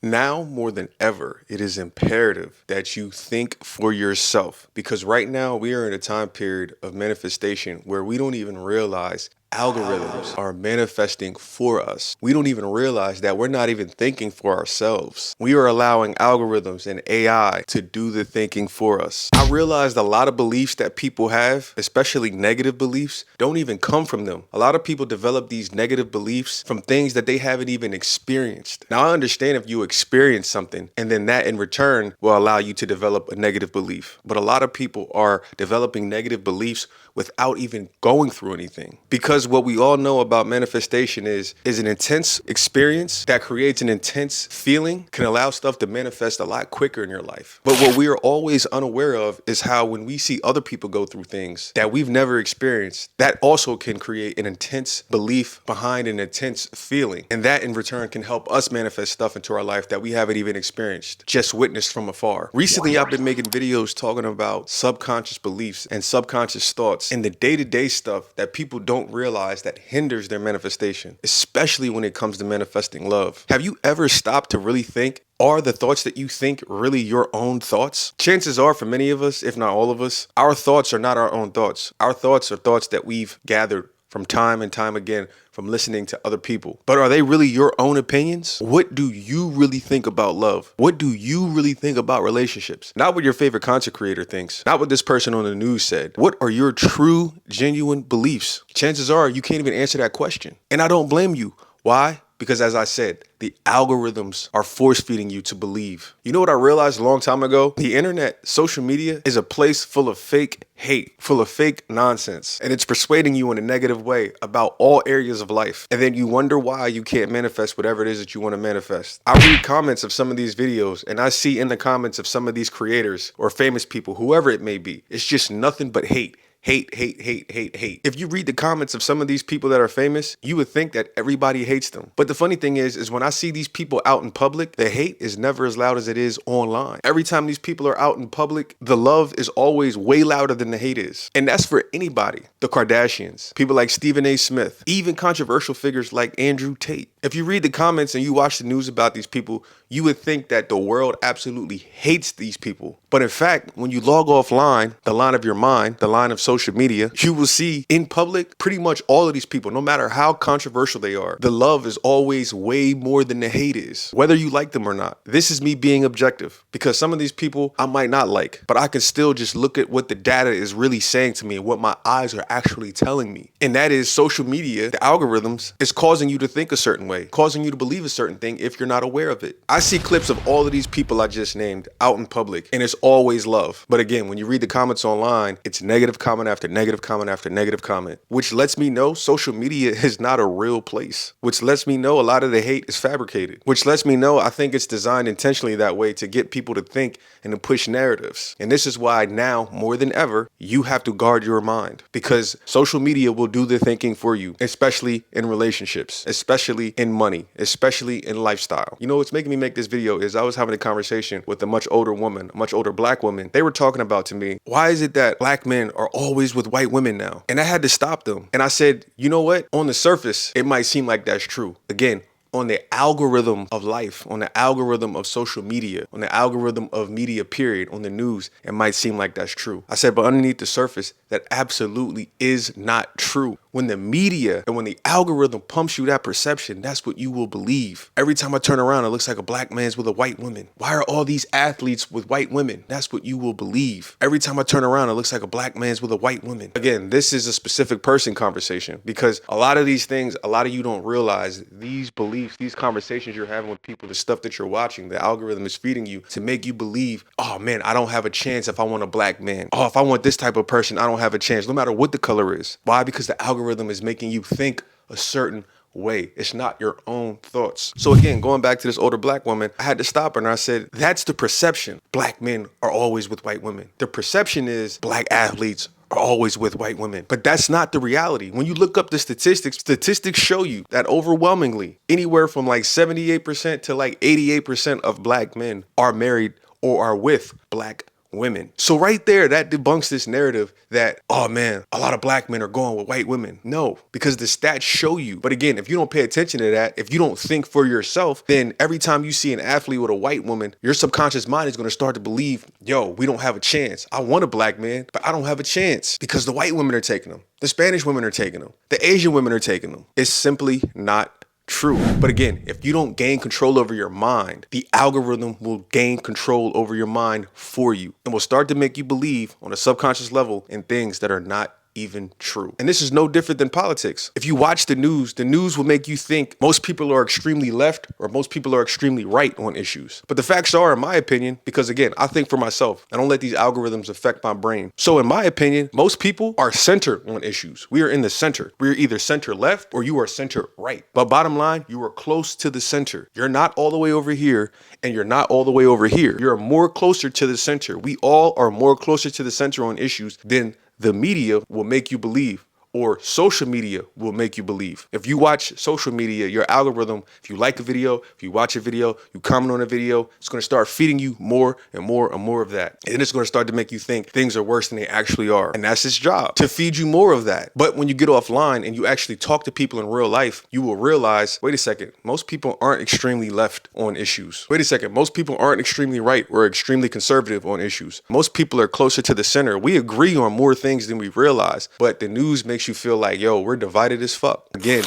Now more than ever, it is imperative that you think for yourself because right now we are in a time period of manifestation where we don't even realize algorithms are manifesting for us. We don't even realize that we're not even thinking for ourselves. We are allowing algorithms and AI to do the thinking for us. I realized a lot of beliefs that people have, especially negative beliefs, don't even come from them. A lot of people develop these negative beliefs from things that they haven't even experienced. Now, I understand if you experience something and then that in return will allow you to develop a negative belief. But a lot of people are developing negative beliefs without even going through anything. Because what we all know about manifestation is an intense experience that creates an intense feeling, can allow stuff to manifest a lot quicker in your life. But what we are always unaware of is how when we see other people go through things that we've never experienced, that also can create an intense belief behind an intense feeling. And that in return can help us manifest stuff into our life that we haven't even experienced, just witnessed from afar. Recently, I've been making videos talking about subconscious beliefs and subconscious thoughts and the day-to-day stuff that people don't realize that hinders their manifestation, especially when it comes to manifesting love. Have you ever stopped to really think, are the thoughts that you think really your own thoughts? Chances are for many of us, if not all of us, our thoughts are not our own thoughts. Our thoughts are thoughts that we've gathered from time and time again from listening to other people. But are they really your own opinions? What do you really think about love? What do you really think about relationships? Not what your favorite content creator thinks, not what this person on the news said. What are your true, genuine beliefs? Chances are you can't even answer that question. And I don't blame you. Why? Because as I said, the algorithms are force feeding you to believe. You know what I realized a long time ago? The internet, social media is a place full of fake hate, full of fake nonsense. And it's persuading you in a negative way about all areas of life. And then you wonder why you can't manifest whatever it is that you want to manifest. I read comments of some of these videos and I see in the comments of some of these creators or famous people, whoever it may be, it's just nothing but hate. Hate, hate, hate, hate, hate. If you read the comments of some of these people that are famous, you would think that everybody hates them. But the funny thing is when I see these people out in public, the hate is never as loud as it is online. Every time these people are out in public, the love is always way louder than the hate is. And that's for anybody. The Kardashians, people like Stephen A. Smith, even controversial figures like Andrew Tate. If you read the comments and you watch the news about these people, you would think that the world absolutely hates these people. But in fact, when you log offline, the line of your mind, the line of social media, you will see in public pretty much all of these people, no matter how controversial they are, the love is always way more than the hate is, whether you like them or not. This is me being objective because some of these people I might not like, but I can still just look at what the data is really saying to me and what my eyes are actually telling me. And that is social media, the algorithms, is causing you to think a certain way, causing you to believe a certain thing if you're not aware of it. I see clips of all of these people I just named out in public and it's always love. But again, when you read the comments online, it's negative comment after negative comment after negative comment, which lets me know social media is not a real place, which lets me know a lot of the hate is fabricated, which lets me know I think it's designed intentionally that way to get people to think and to push narratives. And this is why now more than ever, you have to guard your mind because social media will do the thinking for you, especially in relationships, especially in money, especially in lifestyle. You know what's making me make this video is I was having a conversation with a much older woman, a much older black woman. They were talking about to me, why is it that black men are always with white women now? And I had to stop them. And I said, you know what? On the surface, it might seem like that's true. Again, on the algorithm of life, on the algorithm of social media, on the algorithm of media period, on the news, it might seem like that's true. I said, but underneath the surface, that absolutely is not true. When the media and when the algorithm pumps you that perception, that's what you will believe. Every time I turn around, it looks like a black man's with a white woman. Why are all these athletes with white women? That's what you will believe. Every time I turn around, it looks like a black man's with a white woman. Again, this is a specific person conversation because a lot of these things, a lot of you don't realize these beliefs, these conversations you're having with people, the stuff that you're watching, the algorithm is feeding you to make you believe, oh man, I don't have a chance if I want a black man. Oh, if I want this type of person, I don't have a chance, no matter what the color is. Why? Because the algorithm is making you think a certain way. It's not your own thoughts. So again, going back to this older black woman, I had to stop her and I said, that's the perception. Black men are always with white women. The perception is black athletes are always with white women. But that's not the reality. When you look up the statistics show you that overwhelmingly anywhere from like 78% to like 88% of black men are married or are with black women. So right there, that debunks this narrative that, oh man, a lot of black men are going with white women. No, because the stats show you. But again, if you don't pay attention to that, if you don't think for yourself, then every time you see an athlete with a white woman, your subconscious mind is going to start to believe, yo, we don't have a chance. I want a black man, but I don't have a chance because the white women are taking them. The Spanish women are taking them. The Asian women are taking them. It's simply not true. But again, if you don't gain control over your mind, the algorithm will gain control over your mind for you and will start to make you believe on a subconscious level in things that are not even true. And this is no different than politics. If you watch the news will make you think most people are extremely left or most people are extremely right on issues. But the facts are, in my opinion, because again, I think for myself, I don't let these algorithms affect my brain. So in my opinion, most people are center on issues. We are in the center. We are either center left or you are center right. But bottom line, you are close to the center. You're not all the way over here and you're not all the way over here. You're more closer to the center. We all are more closer to the center on issues than the media will make you believe, or social media will make you believe. If you watch social media, your algorithm, if you like a video, if you watch a video, you comment on a video, it's going to start feeding you more and more and more of that. And it's going to start to make you think things are worse than they actually are. And that's its job, to feed you more of that. But when you get offline and you actually talk to people in real life, you will realize, wait a second, most people aren't extremely left on issues. Wait a second, most people aren't extremely right or extremely conservative on issues. Most people are closer to the center. We agree on more things than we realize, but the news makes you feel like, yo, we're divided as fuck. Again,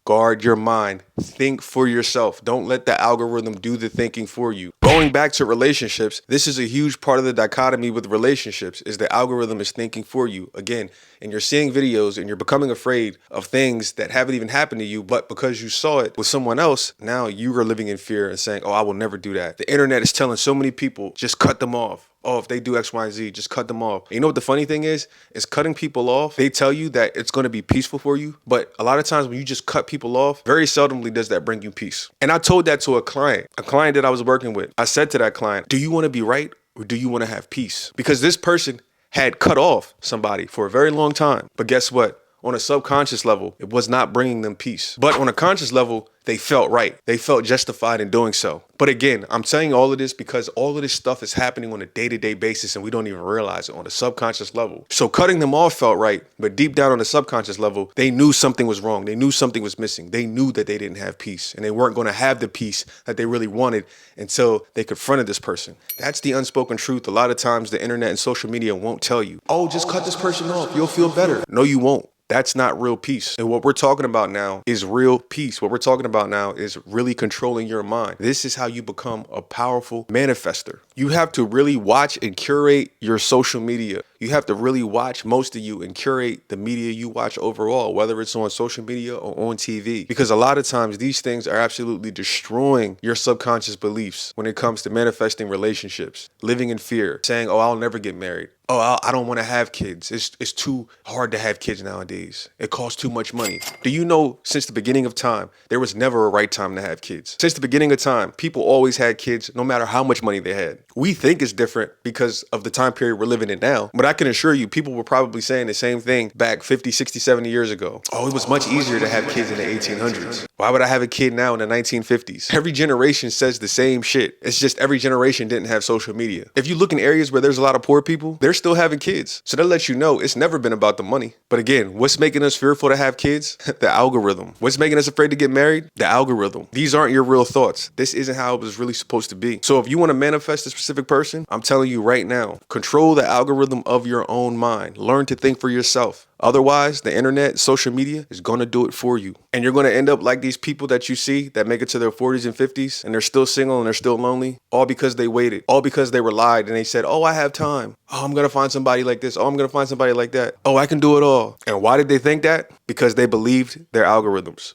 guard your mind. Think for yourself. Don't let the algorithm do the thinking for you. Going back to relationships, this is a huge part of the dichotomy with relationships, is the algorithm is thinking for you. Again, and you're seeing videos and you're becoming afraid of things that haven't even happened to you, but because you saw it with someone else, now you are living in fear and saying, oh, I will never do that. The internet is telling so many people, just cut them off. Oh, if they do X, Y, and Z, just cut them off. And you know what the funny thing is cutting people off. They tell you that it's going to be peaceful for you. But a lot of times when you just cut people off, very seldomly does that bring you peace. And I told that to a client that I was working with. I said to that client, do you want to be right or do you want to have peace? Because this person had cut off somebody for a very long time. But guess what? On a subconscious level, it was not bringing them peace. But on a conscious level, they felt right. They felt justified in doing so. But again, I'm saying all of this because all of this stuff is happening on a day-to-day basis and we don't even realize it on a subconscious level. So cutting them off felt right, but deep down on the subconscious level, they knew something was wrong. They knew something was missing. They knew that they didn't have peace and they weren't going to have the peace that they really wanted until they confronted this person. That's the unspoken truth. A lot of times the internet and social media won't tell you, oh, just cut this person off. You'll feel better. No, you won't. That's not real peace. And what we're talking about now is real peace. What we're talking about now is really controlling your mind. This is how you become a powerful manifester. You have to really watch and curate your social media. You have to really watch, most of you, and curate the media you watch overall, whether it's on social media or on TV. Because a lot of times these things are absolutely destroying your subconscious beliefs when it comes to manifesting relationships, living in fear, saying, oh, I'll never get married. Oh, I don't want to have kids. It's too hard to have kids nowadays. It costs too much money. Do you know, since the beginning of time, there was never a right time to have kids? Since the beginning of time, people always had kids no matter how much money they had. We think it's different because of the time period we're living in now. But I can assure you, people were probably saying the same thing back 50, 60, 70 years ago. Oh, it was much easier to have kids in the 1800s. Why would I have a kid now in the 1950s? Every generation says the same shit. It's just every generation didn't have social media. If you look in areas where there's a lot of poor people, they're still having kids. So that lets you know it's never been about the money. But again, what's making us fearful to have kids? The algorithm. What's making us afraid to get married? The algorithm. These aren't your real thoughts. This isn't how it was really supposed to be. So if you want to manifest a specific person, I'm telling you right now, control the algorithm of your own mind. Learn to think for yourself. Otherwise, the internet, social media is going to do it for you. And you're going to end up like these people that you see that make it to their 40s and 50s and they're still single and they're still lonely, all because they waited, all because they were lied and they said, oh, I have time. Oh, I'm going to find somebody like this. Oh, I'm going to find somebody like that. Oh, I can do it all. And why did they think that? Because they believed their algorithms.